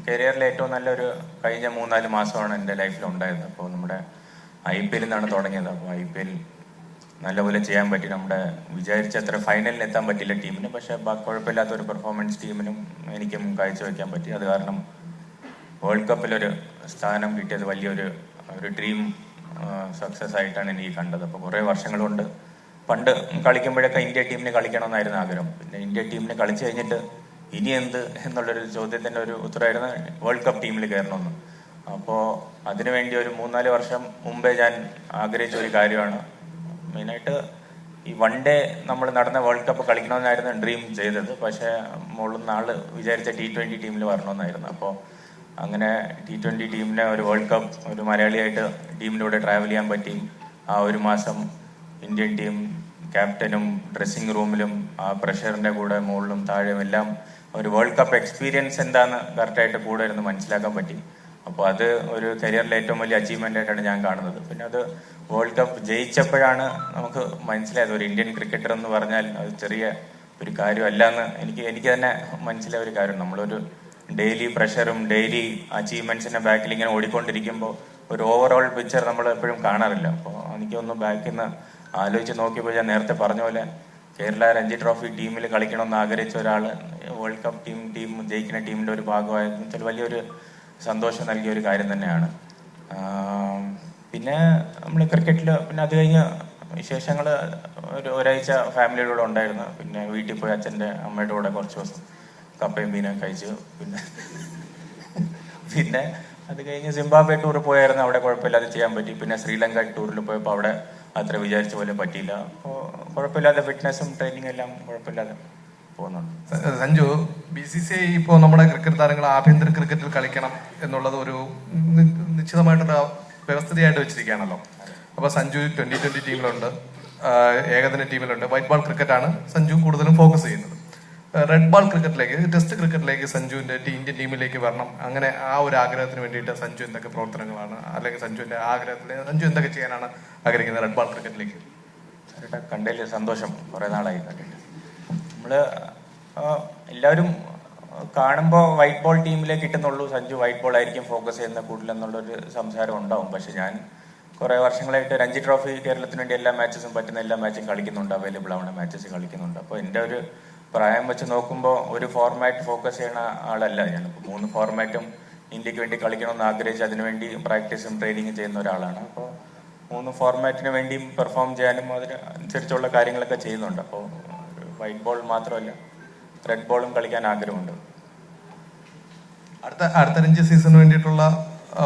കരിയറിലെ ഏറ്റവും നല്ലൊരു കഴിഞ്ഞ 3-4 മാസമാണ് എൻ്റെ ലൈഫിൽ ഉണ്ടായിരുന്നത്. അപ്പോൾ നമ്മുടെ IPL നിന്നാണ് തുടങ്ങിയത്. അപ്പോൾ IPL നല്ലപോലെ ചെയ്യാൻ പറ്റി. നമ്മുടെ വിചാരിച്ചത്ര ഫൈനലിൽ എത്താൻ പറ്റില്ല ടീമിന്, പക്ഷേ കുഴപ്പമില്ലാത്തൊരു പെർഫോമൻസ് ടീമിനും എനിക്കും കാഴ്ചവെക്കാൻ പറ്റി. അത് കാരണം വേൾഡ് കപ്പിലൊരു സ്ഥാനം കിട്ടിയത് വലിയൊരു ഡ്രീം സക്സസ് ആയിട്ടാണ് എനിക്ക് കണ്ടത്. അപ്പോൾ കുറേ വർഷങ്ങൾ കൊണ്ട് പണ്ട് കളിക്കുമ്പോഴൊക്കെ ഇന്ത്യ ടീമിന് കളിക്കണമെന്നായിരുന്നു ആഗ്രഹം. പിന്നെ ഇന്ത്യ ടീമിന് കളിച്ചു കഴിഞ്ഞിട്ട് ഇനി എന്ത് എന്നുള്ളൊരു ചോദ്യത്തിൻ്റെ ഒരു ഉത്തരമായിരുന്നു വേൾഡ് കപ്പ് ടീമിൽ കയറണമെന്ന്. അപ്പോൾ അതിനുവേണ്ടി ഒരു 3-4 വർഷം മുമ്പേ ഞാൻ ആഗ്രഹിച്ച ഒരു കാര്യമാണ്. മെയിനായിട്ട് ഈ വൺ ഡേ നമ്മൾ നടന്ന വേൾഡ് കപ്പ് കളിക്കണമെന്നായിരുന്നു ഡ്രീം ചെയ്തത്. പക്ഷേ മുകളിൽ നാള് വിചാരിച്ച T20 ടീമിൽ വരണമെന്നായിരുന്നു. അപ്പോൾ അങ്ങനെ T20 ടീമിനെ ഒരു വേൾഡ് കപ്പ് ഒരു മലയാളിയായിട്ട് ടീമിലൂടെ ട്രാവൽ ചെയ്യാൻ പറ്റി. ആ ഒരു മാസം ഇന്ത്യൻ ടീം ക്യാപ്റ്റനും ഡ്രസ്സിംഗ് റൂമിലും ആ പ്രഷറിന്റെ കൂടെ മുകളിലും താഴെയും എല്ലാം ഒരു വേൾഡ് കപ്പ് എക്സ്പീരിയൻസ് എന്താന്ന് കറക്റ്റായിട്ട് കൂടെ ഇരുന്ന് മനസ്സിലാക്കാൻ പറ്റി. അപ്പോൾ അത് ഒരു കരിയറിലെ ഏറ്റവും വലിയ അച്ചീവ്മെന്റ് ആയിട്ടാണ് ഞാൻ കാണുന്നത്. പിന്നെ അത് വേൾഡ് കപ്പ് ജയിച്ചപ്പോഴാണ് നമുക്ക് മനസ്സിലായത് ഒരു ഇന്ത്യൻ ക്രിക്കറ്റർ എന്ന് പറഞ്ഞാൽ അത് ചെറിയ ഒരു കാര്യമല്ല എന്ന് എനിക്ക് തന്നെ മനസ്സിലായ ഒരു കാര്യം. നമ്മളൊരു ഡെയിലി പ്രഷറും ഡെയിലി അച്ചീവ്മെന്റ്സിന്റെ ബാക്കിൽ ഇങ്ങനെ ഓടിക്കൊണ്ടിരിക്കുമ്പോൾ ഒരു ഓവറോൾ പിക്ചർ നമ്മൾ എപ്പോഴും കാണാറില്ല. അപ്പോൾ എനിക്കൊന്ന് ബാക്കിൽ നിന്ന് ആലോചിച്ച് നോക്കിയപ്പോൾ ഞാൻ നേരത്തെ പറഞ്ഞ പോലെ കേരള രഞ്ജി ട്രോഫി ടീമിൽ കളിക്കണമെന്ന് ആഗ്രഹിച്ച ഒരാൾ വേൾഡ് കപ്പ് ടീം ജയിക്കുന്ന ടീമിന്റെ ഒരു ഭാഗമായെന്ന് വെച്ചാൽ വലിയൊരു സന്തോഷം നൽകിയ ഒരു കാര്യം തന്നെയാണ്. പിന്നെ നമ്മൾ ക്രിക്കറ്റിൽ പിന്നെ അത് കഴിഞ്ഞ് വിശേഷങ്ങൾ ഒരാഴ്ച ഫാമിലിയുടെ കൂടെ ഉണ്ടായിരുന്നു. പിന്നെ വീട്ടിൽ പോയി അച്ഛൻ്റെ അമ്മയുടെ കൂടെ കുറച്ച് ദിവസം കപ്പയും മീനും കഴിച്ചു. പിന്നെ അത് കഴിഞ്ഞ് സിംബാബ്വെ ടൂർ പോയായിരുന്നു. അവിടെ കുഴപ്പമില്ലാതെ ചെയ്യാൻ പറ്റി. പിന്നെ ശ്രീലങ്ക ടൂറിൽ പോയപ്പോൾ അവിടെ അത്ര വിചാരിച്ച പോലെ പറ്റിയില്ല. അപ്പോൾ കുഴപ്പമില്ലാതെ ഫിറ്റ്നസും ട്രെയിനിങ് എല്ലാം കുഴപ്പമില്ലാതെ പോകുന്നുണ്ട്. സഞ്ജു, BCCI ഇപ്പോൾ നമ്മുടെ ക്രിക്കറ്റ് താരങ്ങൾ ആഭ്യന്തര ക്രിക്കറ്റിൽ കളിക്കണം എന്നുള്ളത് ഒരു നിശ്ചിതമായിട്ടുള്ള വ്യവസ്ഥിതിയായിട്ട് വെച്ചിരിക്കുകയാണല്ലോ. അപ്പോൾ സഞ്ജു 2020 ടീമിലുണ്ട്, ഏകദിന ടീമിലുണ്ട്. വൈറ്റ് ബോൾ ക്രിക്കറ്റാണ് സഞ്ജു കൂടുതലും ഫോക്കസ് ചെയ്യുന്നത്. റെഡ് ബോൾ ക്രിക്കറ്റിലേക്ക്, ടെസ്റ്റ് ക്രിക്കറ്റിലേക്ക് സഞ്ജുവിന്റെ ഇന്ത്യൻ ടീമിലേക്ക് വരണം, അങ്ങനെ ആ ഒരു ആഗ്രഹത്തിന് വേണ്ടിയിട്ട് സഞ്ജു എന്തൊക്കെ പ്രവർത്തനങ്ങളാണ്, അല്ലെങ്കിൽ സഞ്ജുവിന്റെ ആഗ്രഹത്തിന് സഞ്ജു എന്തൊക്കെ ചെയ്യാനാണ് ആഗ്രഹിക്കുന്നത് റെഡ് ബോൾ ക്രിക്കറ്റിലേക്ക്? കണ്ടതിൽ സന്തോഷം. കുറെ നാളായി കണ്ടിട്ട്. നമ്മള് എല്ലാവരും കാണുമ്പോൾ വൈറ്റ് ബോൾ ടീമിലേക്ക് കിട്ടുന്നുള്ളൂ, സഞ്ജു വൈറ്റ് ബോൾ ആയിരിക്കും ഫോക്കസ് ചെയ്യുന്ന കൂടുതലെന്നുള്ളൊരു സംസാരം ഉണ്ടാവും. പക്ഷെ ഞാൻ കുറെ വർഷങ്ങളായിട്ട് രഞ്ജി ട്രോഫി കേരളത്തിന് വേണ്ടി എല്ലാ മാച്ചസും പറ്റുന്ന എല്ലാ മാച്ചും കളിക്കുന്നുണ്ട്, അവൈലബിൾ ആവുന്ന മാച്ചസ് കളിക്കുന്നുണ്ട്. അപ്പോൾ എൻ്റെ ഒരു പ്രായം വെച്ച് നോക്കുമ്പോൾ ഒരു ഫോർമാറ്റ് ഫോക്കസ് ചെയ്യുന്ന ആളല്ല ഞാൻ. 3 ഫോർമാറ്റും ഇന്ത്യക്ക് വേണ്ടി കളിക്കണമെന്ന് ആഗ്രഹിച്ച് അതിനുവേണ്ടി പ്രാക്ടീസും ട്രെയിനിങ്ങും ചെയ്യുന്ന ഒരാളാണ്. അപ്പോൾ 3 ഫോർമാറ്റിന് വേണ്ടിയും പെർഫോം ചെയ്യാനും അതിനനുസരിച്ചുള്ള കാര്യങ്ങളൊക്കെ ചെയ്യുന്നുണ്ട്. അപ്പോൾ വൈറ്റ് ബോൾ മാത്രമല്ല റെഡ് ബോളും കളിക്കാൻ ആഗ്രഹമുണ്ട്. അടുത്ത രഞ്ജി സീസണിന് വേണ്ടിയിട്ടുള്ള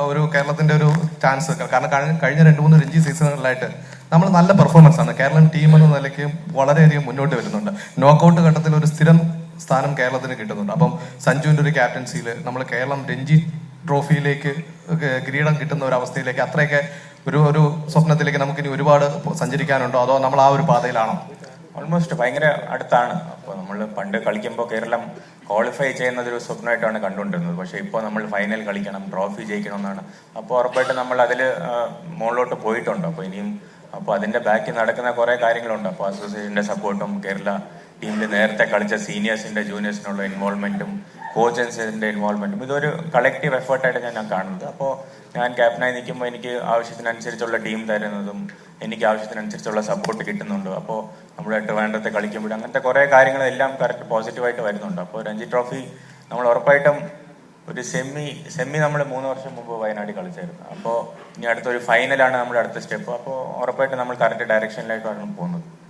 ഒരു കേരളത്തിന്റെ ഒരു ചാൻസ്, കാരണം കഴിഞ്ഞ 2-3 രഞ്ജി സീസണുകളിലായിട്ട് നമ്മൾ നല്ല പെർഫോമൻസ് ആണ് കേരളം ടീം എന്ന നിലയ്ക്ക് വളരെയധികം മുന്നോട്ട് വരുന്നുണ്ട്. നോക്കൌട്ട് ഘട്ടത്തിൽ ഒരു സ്ഥിരം സ്ഥാനം കേരളത്തിന് കിട്ടുന്നുണ്ട്. അപ്പം സഞ്ജുവിന്റെ ഒരു ക്യാപ്റ്റൻസിയിൽ നമ്മൾ കേരളം രഞ്ജി ട്രോഫിയിലേക്ക് കിരീടം കിട്ടുന്ന ഒരു അവസ്ഥയിലേക്ക് അത്രയൊക്കെ ഒരു സ്വപ്നത്തിലേക്ക് നമുക്കിനി ഒരുപാട് സഞ്ചരിക്കാനുണ്ടോ, അതോ നമ്മൾ ആ ഒരു പാതയിലാണോ? ഓൾമോസ്റ്റ് ഭയങ്കര അടുത്താണ്. അപ്പോൾ നമ്മൾ പണ്ട് കളിക്കുമ്പോൾ കേരളം ക്വാളിഫൈ ചെയ്യുന്നത് ഒരു സ്വപ്നമായിട്ടാണ് കണ്ടുകൊണ്ടിരുന്നത്. പക്ഷെ ഇപ്പോൾ നമ്മൾ ഫൈനൽ കളിക്കണം, ട്രോഫി ജയിക്കണം എന്നാണ്. അപ്പോൾ ഉറപ്പായിട്ട് നമ്മൾ അതിൽ മുകളിലോട്ട് പോയിട്ടുണ്ട്. അപ്പോൾ ഇനിയും അപ്പോൾ അതിന്റെ ബാക്കിൽ നടക്കുന്ന കുറെ കാര്യങ്ങളുണ്ട്. അപ്പോൾ അസോസിയേഷന്റെ സപ്പോർട്ടും കേരള ടീമിൽ നേരത്തെ കളിച്ച സീനിയേഴ്സിന്റെ ജൂനിയേഴ്സിനുള്ള ഇൻവോൾവ്മെന്റും കോച്ചസിന്റെ ഇൻവോൾവ്മെന്റും ഇതൊരു കളക്റ്റീവ് എഫേർട്ടായിട്ട് ഞാൻ കാണുന്നത്. അപ്പോൾ ഞാൻ ക്യാപ്റ്റനായി നിൽക്കുമ്പോൾ എനിക്ക് ആവശ്യത്തിനനുസരിച്ചുള്ള ടീം തരുന്നതും എനിക്ക് ആവശ്യത്തിനനുസരിച്ചുള്ള സപ്പോർട്ട് കിട്ടുന്നുണ്ട്. അപ്പോൾ നമ്മുടെ ട്രിവാൻഡ്രത്തെ കളിക്കുമ്പോൾ അങ്ങനത്തെ കുറെ കാര്യങ്ങളെല്ലാം കറക്റ്റ് പോസിറ്റീവായിട്ട് വരുന്നുണ്ട്. അപ്പോൾ രഞ്ജി ട്രോഫി നമ്മൾ ഉറപ്പായിട്ടും ഒരു സെമി നമ്മൾ 3 വർഷം മുമ്പ് വയനാട്ടിൽ കളിച്ചായിരുന്നു. അപ്പോൾ ഇനി അടുത്തൊരു ഫൈനലാണ് നമ്മുടെ അടുത്ത സ്റ്റെപ്പ്. അപ്പോൾ ഉറപ്പായിട്ടും നമ്മൾ കറക്റ്റ് ഡയറക്ഷനിലായിട്ടാണ് പോകുന്നത്.